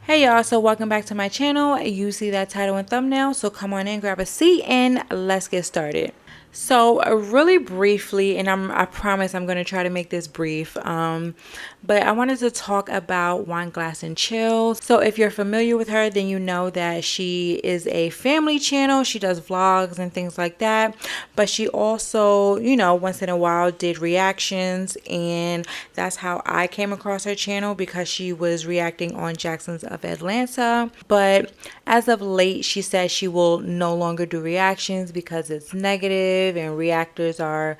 Hey y'all, so welcome back to my channel. You see that title and thumbnail, so come on in, grab a seat, and let's get started. So really briefly, and I promise I'm going to try to make this brief, but I wanted to talk about Wine Glass and Chill. So if you're familiar with her, then you know that she is a family channel. She does vlogs and things like that, but she also, once in a while did reactions, and that's how I came across her channel, because she was reacting on Jackson's of Atlanta. But as of late, she said she will no longer do reactions because it's negative and reactors are,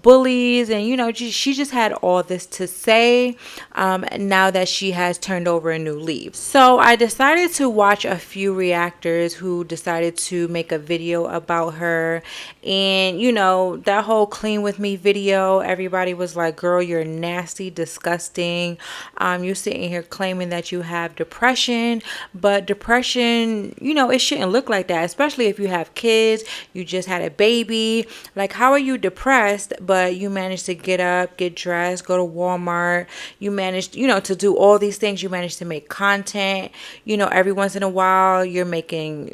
bullies. And, she just had all this to say now that she has turned over a new leaf. So I decided to watch a few reactors who decided to make a video about her. And, that whole clean with me video, everybody was like, girl, you're nasty, disgusting. You're sitting here claiming that you have depression, but depression, it shouldn't look like that, especially if you have kids, you just had a baby. Like, how are you depressed, but you managed to get up, get dressed, go to Walmart, you managed, to do all these things, you managed to make content, every once in a while you're making,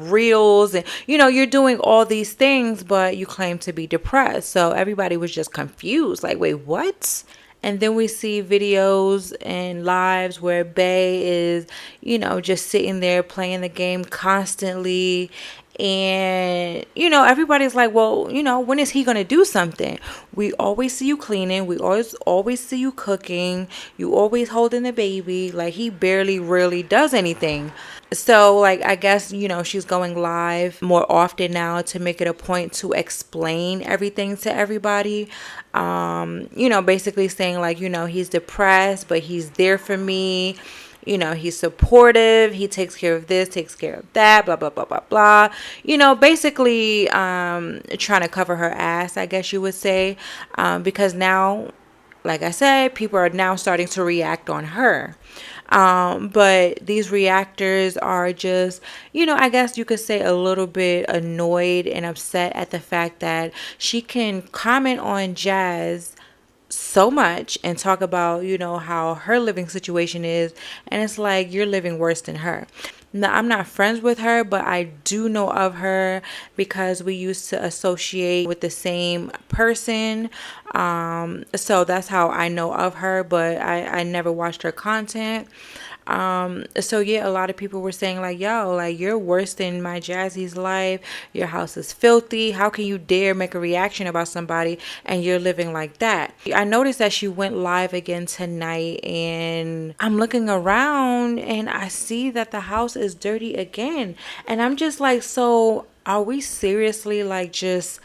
reels, and, you're doing all these things, but you claim to be depressed. So everybody was just confused, like, wait, what? And then we see videos and lives where Bay is, just sitting there playing the game constantly. And, everybody's like, well, when is he going to do something? We always see you cleaning. We always see you cooking. You always holding the baby. Like, he barely really does anything. So, like, I guess, she's going live more often now to make it a point to explain everything to everybody. Basically saying, like, he's depressed, but he's there for me. He's supportive. He takes care of this, takes care of that, blah, blah, blah, blah, blah. Basically trying to cover her ass, I guess you would say, because now, like I said, people are now starting to react on her. But these reactors are just, I guess you could say a little bit annoyed and upset at the fact that she can comment on Jazz so much and talk about, how her living situation is. And it's like, you're living worse than her. Now, I'm not friends with her, but I do know of her because we used to associate with the same person. So that's how I know of her, but I never watched her content. So yeah, a lot of people were saying like, yo, like, you're worse than my Jazzy's life. Your house is filthy. How can you dare make a reaction about somebody and you're living like that? I noticed that she went live again tonight, and I'm looking around and I see that the house is dirty again. And I'm just like, so are we seriously like just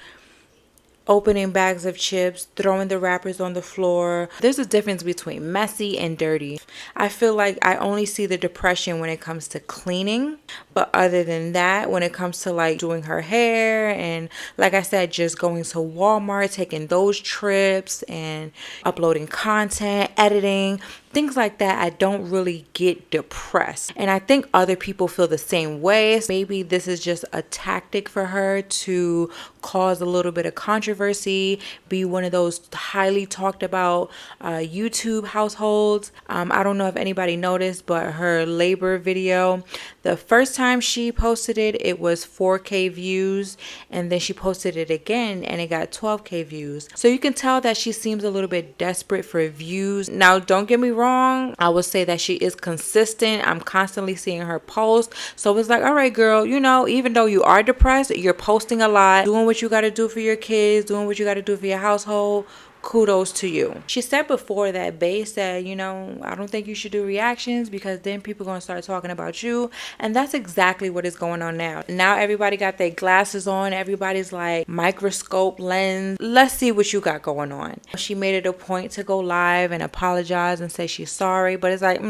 opening bags of chips, throwing the wrappers on the floor? There's a difference between messy and dirty. I feel like I only see the depression when it comes to cleaning, but other than that, when it comes to like doing her hair and, like I said, just going to Walmart, taking those trips and uploading content, editing, things like that, I don't really get depressed. And I think other people feel the same way. Maybe this is just a tactic for her to cause a little bit of controversy, be one of those highly talked about YouTube households. I don't know if anybody noticed, but her labor video, the first time she posted it, it was 4K views, and then she posted it again and it got 12K views. So you can tell that she seems a little bit desperate for views. Now, don't get me wrong, I would say that she is consistent. I'm constantly seeing her post. So it's like, all right, girl, even though you are depressed, you're posting a lot, doing what you got to do for your kids, doing what you got to do for your household. Kudos to you. She said before that Bae said, I don't think you should do reactions because then people are going to start talking about you. And that's exactly what is going on now. Now everybody got their glasses on. Everybody's like, microscope lens. Let's see what you got going on. She made it a point to go live and apologize and say she's sorry. But it's like,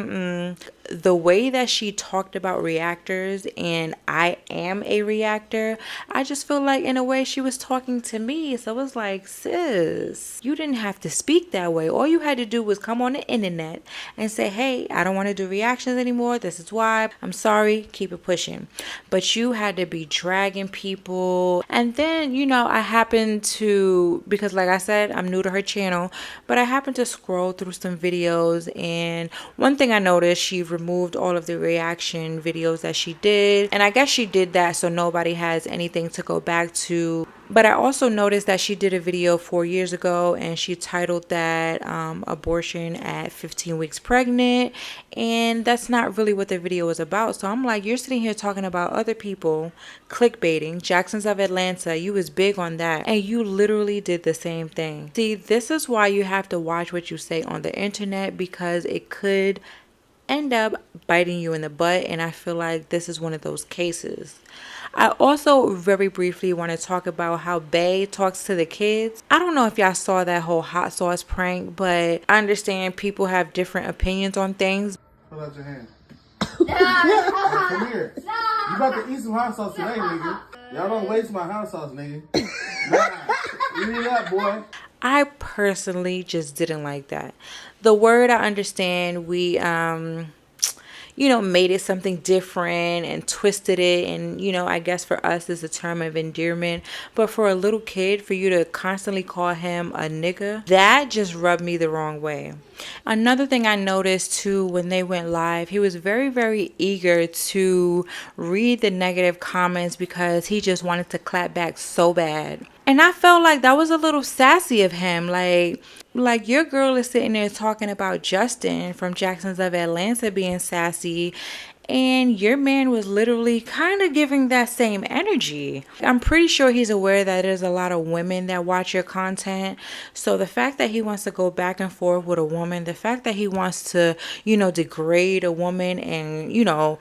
the way that she talked about reactors, and I am a reactor, I just feel like in a way she was talking to me. So it was like, sis, you didn't have to speak that way. All you had to do was come on the internet and say, hey, I don't want to do reactions anymore. This is why. I'm sorry. Keep it pushing. But you had to be dragging people. And then, you know, I happened to, because like I said, I'm new to her channel, but I happened to scroll through some videos, and one thing I noticed, she removed all of the reaction videos that she did, and I guess she did that so nobody has anything to go back to. But I also noticed that she did a video 4 years ago, and she titled that abortion at 15 weeks pregnant, and that's not really what the video was about. So I'm like, you're sitting here talking about other people clickbaiting. Jacksons of Atlanta, you was big on that, and you literally did the same thing. See, this is why you have to watch what you say on the internet, because it could end up biting you in the butt, and I feel like this is one of those cases. I also very briefly want to talk about how Bae talks to the kids. I don't know if y'all saw that whole hot sauce prank, but I understand people have different opinions on things. Pull out your hand. Hey, come here. You about to eat some hot sauce today, nigga. Y'all don't waste my hot sauce, nigga. Nah, eat it up, boy. I personally just didn't like that. The word, I understand, we you know, made it something different and twisted it, and you know, I guess for us it's a term of endearment, but for a little kid, for you to constantly call him a nigga, that just rubbed me the wrong way. Another thing I noticed too, when they went live, he was very eager to read the negative comments because he just wanted to clap back so bad. And I felt like that was a little sassy of him. Like your girl is sitting there talking about Justin from Jacksons of Atlanta being sassy, and your man was literally kind of giving that same energy. I'm pretty sure he's aware that there's a lot of women that watch your content. So the fact that he wants to go back and forth with a woman, the fact that he wants to, you know, degrade a woman and, you know,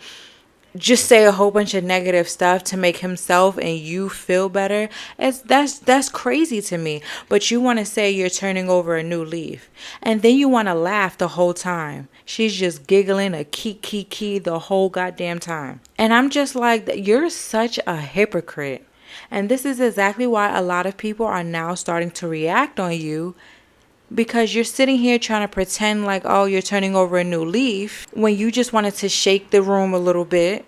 just say a whole bunch of negative stuff to make himself and you feel better, that's crazy to me. But you want to say you're turning over a new leaf, and then you want to laugh the whole time. She's just giggling a key the whole goddamn time, and I'm just like, you're such a hypocrite. And this is exactly why a lot of people are now starting to react on you, because you're sitting here trying to pretend like, oh, you're turning over a new leaf, when you just wanted to shake the room a little bit,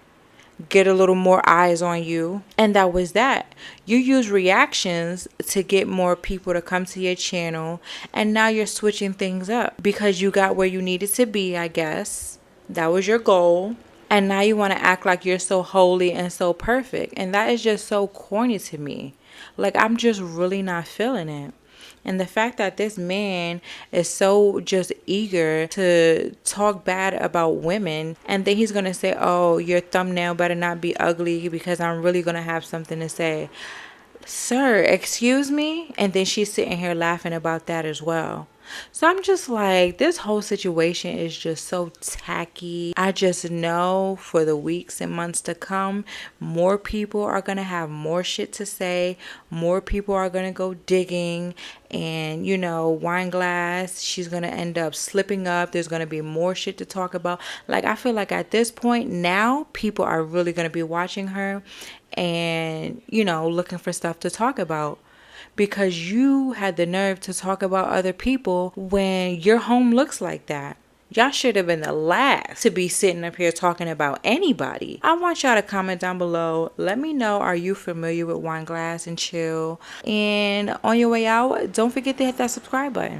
get a little more eyes on you. And that was that. You use reactions to get more people to come to your channel, and now you're switching things up because you got where you needed to be, I guess. That was your goal. And now you want to act like you're so holy and so perfect. And that is just so corny to me. Like, I'm just really not feeling it. And the fact that this man is so just eager to talk bad about women, and then he's going to say, oh, your thumbnail better not be ugly because I'm really going to have something to say. Sir, excuse me? And then she's sitting here laughing about that as well. So I'm just like, this whole situation is just so tacky. I just know for the weeks and months to come, more people are going to have more shit to say. More people are going to go digging. And, you know, Wine Glass, she's going to end up slipping up. There's going to be more shit to talk about. Like, I feel like at this point now, people are really going to be watching her and, you know, looking for stuff to talk about. Because you had the nerve to talk about other people when your home looks like that. Y'all should have been the last to be sitting up here talking about anybody. I want y'all to comment down below. Let me know, are you familiar with Wine Glass and Chill? And on your way out, don't forget to hit that subscribe button.